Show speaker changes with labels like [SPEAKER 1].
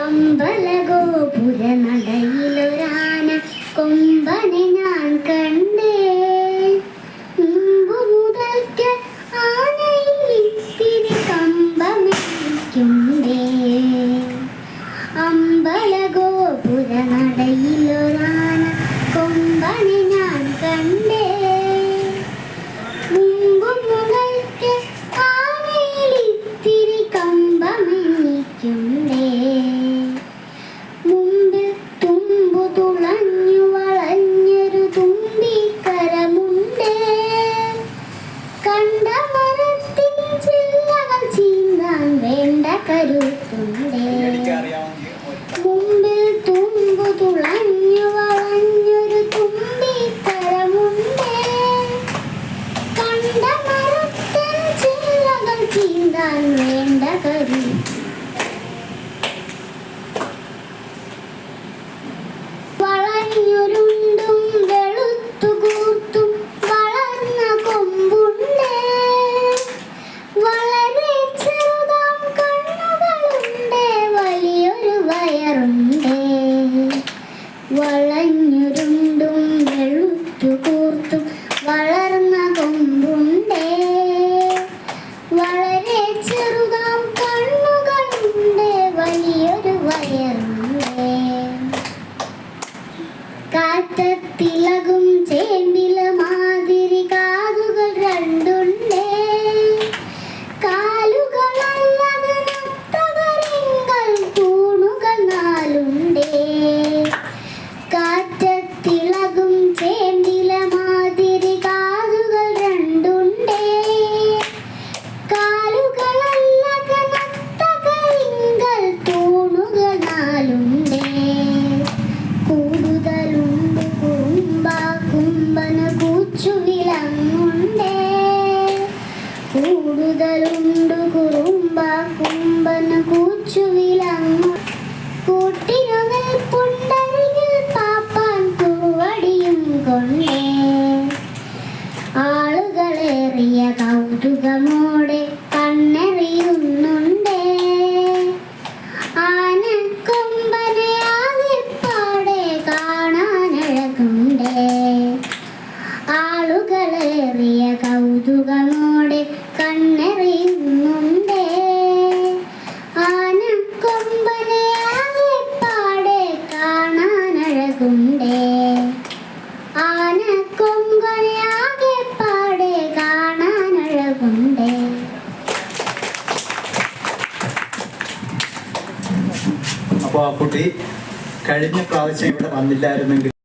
[SPEAKER 1] അമ്പലഗോപുരനടയിലൊരാന കൊമ്പനെ ഞാൻ കണ്ടേ. മുമ്പു മുതൽക്ക് ആനയിലിത്തിരി കമ്പമെനിക്കുണ്ടേ. അമ്പലഗോപുരനടയിലൊരാന കൊമ്പനെ ഞാൻ കണ്ടേ. മുമ്പു മുതൽക്ക് ആനയിലിത്തിരി കമ്പമെനിക്കുണ്ടേ. തുളഞ്ഞു വളഞ്ഞൊരു തുമ്പിക്കരമുണ്ടേ. കണ്ട മരത്തിൻ ചില്ലകൾ ചീന്താൻ വേണ്ട കരുത്തുണ്ടേ. മുമ്പിൽ തുമ്പു തുളഞ്ഞു വളഞ്ഞൊരു തുമ്പിക്കരമുണ്ടേ. കണ്ട മരത്തിൻ ചില്ലകൾ ചീന്താൻ വേണ്ട കരുത്ത്. വളഞ്ഞുരുണ്ടും വെളുത്തു കൂർത്തും വളർന്ന കൊമ്പുണ്ടേ. വളരെ ചെറുതാം കണ്ണുകളുണ്ടേ. വലിയൊരു വയറുണ്ടേ. വളഞ്ഞുരുണ്ടും വെളുത്തു കൂർത്തും വളർന്ന കൊമ്പുണ്ടേ. വളരെ ചെറുതാം കണ്ണുകളുണ്ടേ. വലിയൊരു വയറുണ്ടേ. കാറ്റത്തിളകും ചേമ്പില മാതിരി കാതുകൾ രണ്ടുണ്ടേ. കാലുകളല്ലതിനൊത്തകരിങ്കൽ തൂണുകൾ നാലുണ്ടേ. കാറ്റത്തിളകും ചേമ്പില മാതിരി കാതുകൾ രണ്ടുണ്ടേ. കാലുകളല്ലതിനൊത്തകരിങ്കൽ തൂണുകൾ നാലുണ്ടേ. കുമ്പന് കൂച്ചുവിലങ്ങുണ്ടേ. കൂടുതലുണ്ട് കുറുമ്പ കുമ്പന് കൂച്ചുവിലങ്ങു. കൂട്ടിനു നിൽപ്പുണ്ടരികിൽ പാപ്പാൻ പൂവടിയും കൊണ്ടേ. ആളുകളേറിയ കൗതുകമോടെ കണ്ണെറിയുന്നുണ്ടേ. ആനക്കൊമ്പനെ ആകെപ്പാടെ കാണാനഴകുണ്ടേ. ആളുകളേറിയ കൗതുകമോടെ കണ്ണെറിയുന്നുണ്ടേ. ആനക്കൊമ്പനെ ആകെപ്പാടെ കാണാനഴകുണ്ടേ. ആനക്കൊമ്പനെ ആകെപ്പാടെ കാണാനഴകുണ്ടേ.
[SPEAKER 2] അപ്പോൾ ആ കുട്ടി കഴിഞ്ഞ പ്രാവശ്യം ഇവിടെ വന്നില്ലായിരുന്നെങ്കിൽ